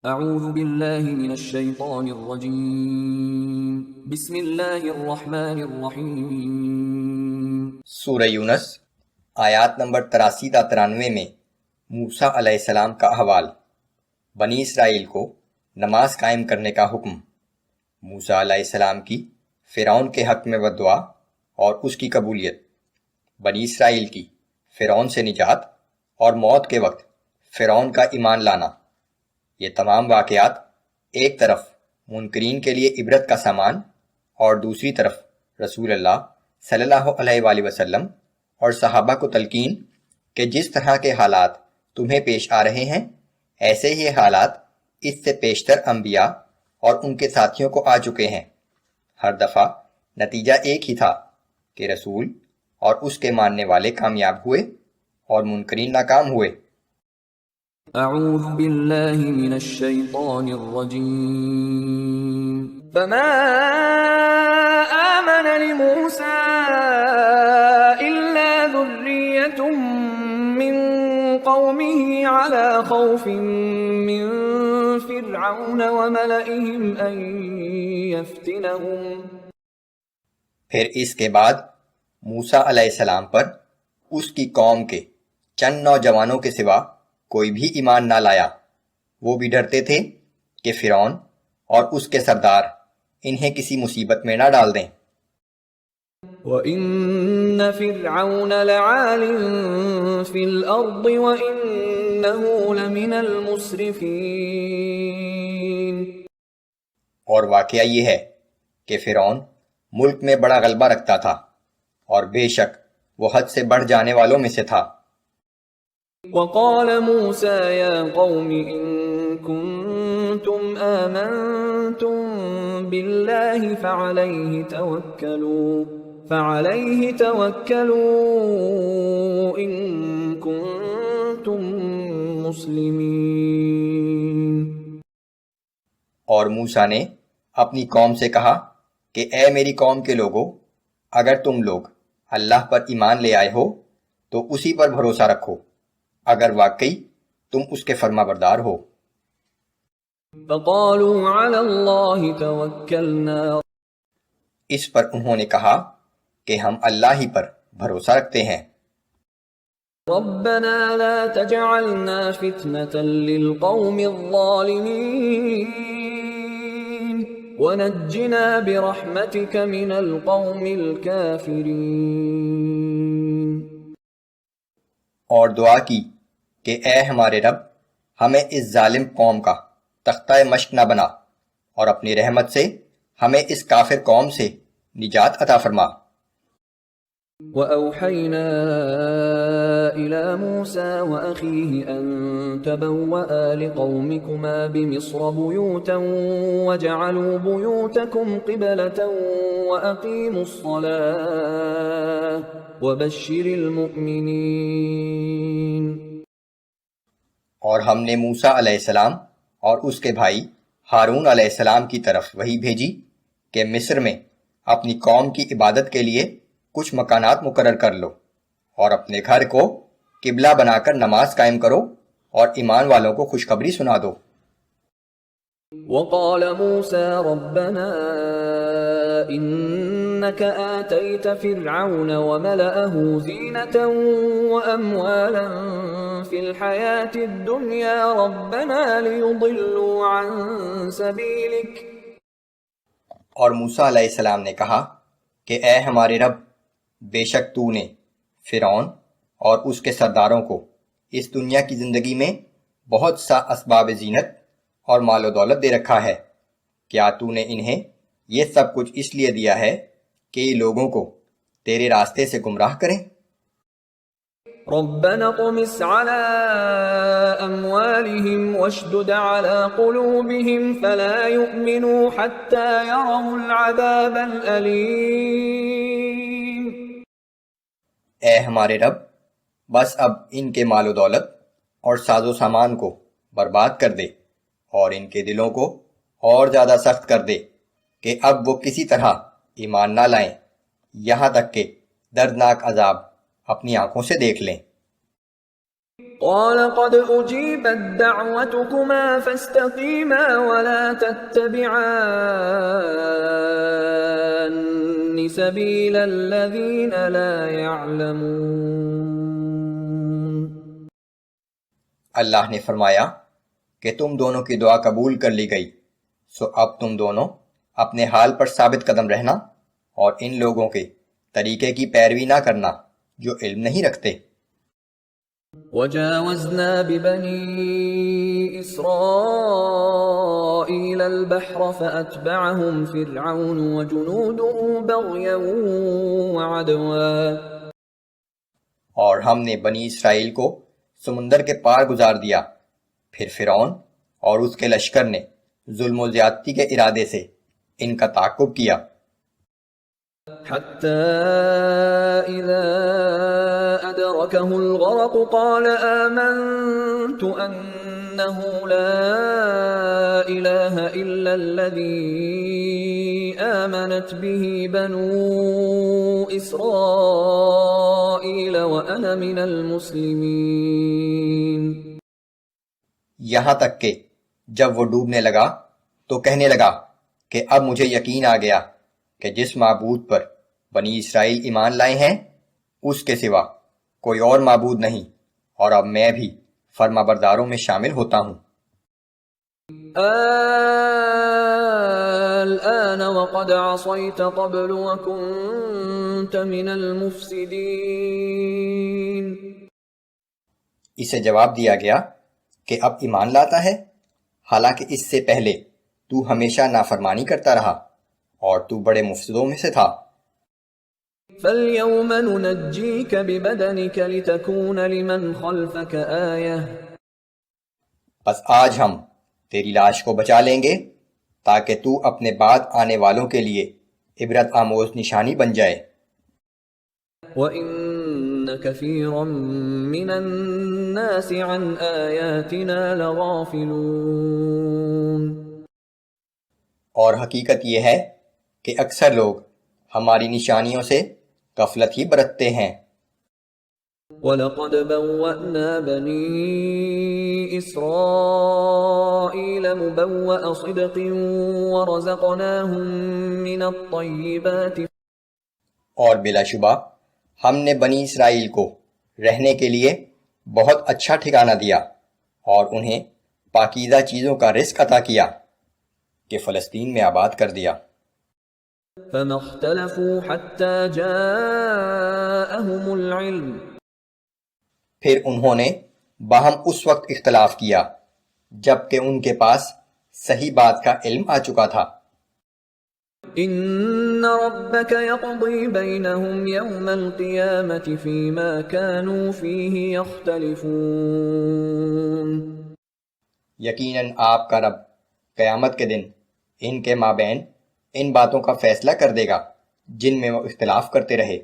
اعوذ باللہ من الشیطان الرجیم بسم اللہ الرحمن الرحیم۔ سورہ یونس آیات نمبر 83 تا 93 میں موسیٰ علیہ السلام کا احوال، بنی اسرائیل کو نماز قائم کرنے کا حکم، موسیٰ علیہ السلام کی فرعون کے حق میں بددعا اور اس کی قبولیت، بنی اسرائیل کی فرعون سے نجات اور موت کے وقت فرعون کا ایمان لانا۔ یہ تمام واقعات ایک طرف منکرین کے لیے عبرت کا سامان اور دوسری طرف رسول اللہ صلی اللہ علیہ وآلہ وسلم اور صحابہ کو تلقین کہ جس طرح کے حالات تمہیں پیش آ رہے ہیں ایسے ہی حالات اس سے پیشتر انبیاء اور ان کے ساتھیوں کو آ چکے ہیں۔ ہر دفعہ نتیجہ ایک ہی تھا کہ رسول اور اس کے ماننے والے کامیاب ہوئے اور منکرین ناکام ہوئے۔ اعوذ باللہ من الشیطان الرجیم۔ فما آمن لموسى إلا ذرية من قومه على خوف من فرعون وملئهم أن يفتنهم۔ پھر اس کے بعد موسیٰ علیہ السلام پر اس کی قوم کے چند نوجوانوں کے سوا کوئی بھی ایمان نہ لایا، وہ بھی ڈرتے تھے کہ فرعون اور اس کے سردار انہیں کسی مصیبت میں نہ ڈال دیں۔ وَإِنَّ فِرْعَوْنَ لَعَالٍ فِي الْأَرْضِ وَإِنَّهُ لَمِنَ الْمُسْرِفِينَ۔ اور واقعہ یہ ہے کہ فرعون ملک میں بڑا غلبہ رکھتا تھا اور بے شک وہ حد سے بڑھ جانے والوں میں سے تھا۔ وَقَالَ مُوسَى يَا قَوْمِ إِن كُنتُمْ آمَنتُم بِاللَّهِ فَعَلَيْهِ تَوَكَّلُوا إِن كُنتُم مُّسْلِمِينَ۔ اور موسیٰ نے اپنی قوم سے کہا کہ اے میری قوم کے لوگو، اگر تم لوگ اللہ پر ایمان لے آئے ہو تو اسی پر بھروسہ رکھو، اگر واقعی تم اس کے فرما بردار ہو۔ فَقَالُوا عَلَى اللَّهِ تَوَكَّلْنَا۔ اس پر انہوں نے کہا کہ ہم اللہ ہی پر بھروسہ رکھتے ہیں۔ رَبَّنَا لَا تَجْعَلْنَا فِتْنَةً لِلْقَوْمِ الظَّالِمِينَ وَنَجِّنَا بِرَحْمَتِكَ مِنَ الْقَوْمِ الْكَافِرِينَ۔ اور دعا کی کہ اے ہمارے رب، ہمیں اس ظالم قوم کا تختہ مشق نہ بنا اور اپنی رحمت سے ہمیں اس کافر قوم سے نجات عطا فرما۔ وَأَوْحَيْنَا إِلَى مُوسَى وَأَخِيهِ أَن تَبَوَّآ لِقَوْمِكُمَا بِمِصْرَ بُيُوتًا وَاجْعَلُوا بُيُوتَكُمْ قِبْلَةً وَأَقِيمُوا الصَّلَاةَ وَبَشِّرِ الْمُؤْمِنِينَ۔ اور ہم نے موسیٰ علیہ السلام اور اس کے بھائی ہارون علیہ السلام کی طرف وحی بھیجی کہ مصر میں اپنی قوم کی عبادت کے لیے کچھ مکانات مقرر کر لو اور اپنے گھر کو قبلہ بنا کر نماز قائم کرو اور ایمان والوں کو خوشخبری سنا دو۔ وَقَالَ مُوسَى رَبَّنَا إِنَّكَ آتَيْتَ فِرْعَوْنَ وَمَلَأَهُ زِينَةً وَأَمْوَالًا فِي الْحَيَاةِ الدُّنْيَا رَبَّنَا لِيُضِلُّوا عَن سَبِيلِكَ۔ اور موسیٰ علیہ السلام نے کہا کہ اے ہمارے رب، بے شک تو نے فرعون اور اس کے سرداروں کو اس دنیا کی زندگی میں بہت سا اسباب زینت اور مال و دولت دے رکھا ہے، کیا تو نے انہیں یہ سب کچھ اس لیے دیا ہے کہ یہ لوگوں کو تیرے راستے سے گمراہ کریں؟ رَبَّنَا اطْمِسْ عَلَىٰ أَمْوَالِهِمْ وَاشْدُدْ عَلَىٰ قُلُوبِهِمْ فَلَا يُؤْمِنُوا حَتَّىٰ يَرَوُا الْعَذَابَ الْأَلِيمَ۔ اے ہمارے رب، بس اب ان کے مال و دولت اور ساز و سامان کو برباد کر دے اور ان کے دلوں کو اور زیادہ سخت کر دے کہ اب وہ کسی طرح ایمان نہ لائیں یہاں تک کہ دردناک عذاب اپنی آنکھوں سے دیکھ لیں۔ قال قد أجيبت دعوتكما فاستقيما ولا تتبعان سبيل الذين لا يعلمون۔ اللہ نے فرمایا کہ تم دونوں کی دعا قبول کر لی گئی، سو اب تم دونوں اپنے حال پر ثابت قدم رہنا اور ان لوگوں کے طریقے کی پیروی نہ کرنا جو علم نہیں رکھتے۔ وجاوزنا ببني إسرائيل البحر فأتبعهم فرعون وجنوده بغيا وعدوا، اور ہم نے بنی اسرائیل کو سمندر کے پار گزار دیا، پھر فرعون اور اس کے لشکر نے ظلم و زیادتی کے ارادے سے ان کا تعاقب کیا، حتى إذا أدركه الغرق قال آمنت أنه لا إله إلا الذي آمنت به بنو إسرائيل وأنا من المسلمين۔ یہاں تک کہ جب وہ ڈوبنے لگا تو کہنے لگا کہ اب مجھے یقین آ گیا کہ جس معبود پر بنی اسرائیل ایمان لائے ہیں اس کے سوا کوئی اور معبود نہیں، اور اب میں بھی فرما برداروں میں شامل ہوتا ہوں۔ الآن وقد عصيت قبل وكنت من المفسدين۔ اسے جواب دیا گیا کہ اب ایمان لاتا ہے، حالانکہ اس سے پہلے تو ہمیشہ نافرمانی کرتا رہا اور تو بڑے مفسدوں میں سے تھا۔ فَالْيَوْمَ نُنَجِّيكَ بِبَدَنِكَ لِتَكُونَ لِمَنْ خَلْفَكَ آیَةً، بس آج ہم تیری لاش کو بچا لیں گے تاکہ تو اپنے بعد آنے والوں کے لیے عبرت آموز نشانی بن جائے۔ وَإِنَّ كَثِيرًا مِّنَ النَّاسِ عَنْ آيَاتِنَا لَغَافِلُونَ، اور حقیقت یہ ہے کہ اکثر لوگ ہماری نشانیوں سے غفلت ہی برتتے ہیں۔ وَلَقَدْ بَوَّأْنَا بَنِي إِسْرَائِيلَ مُبَوَّأَ صِدْقٍ وَرَزَقْنَاهُم مِّنَ الطَّيِّبَاتِ، اور بلا شبہ ہم نے بنی اسرائیل کو رہنے کے لیے بہت اچھا ٹھکانہ دیا اور انہیں پاکیزہ چیزوں کا رزق عطا کیا کہ فلسطین میں آباد کر دیا۔ فَمَا اخْتَلَفُوا حَتَّى جَاءَهُمُ الْعِلْمُ، پھر انہوں نے باہم اس وقت اختلاف کیا جب کہ ان کے پاس صحیح بات کا علم آ چکا تھا۔ إِنَّ رَبَّكَ يَقْضِي بَيْنَهُمْ يَوْمَ الْقِيَامَةِ فِيمَا كَانُوا فِيهِ يَخْتَلِفُونَ، یقیناً آپ کا رب قیامت کے دن ان کے مابین ان باتوں کا فیصلہ کر دے گا جن میں وہ اختلاف کرتے رہے۔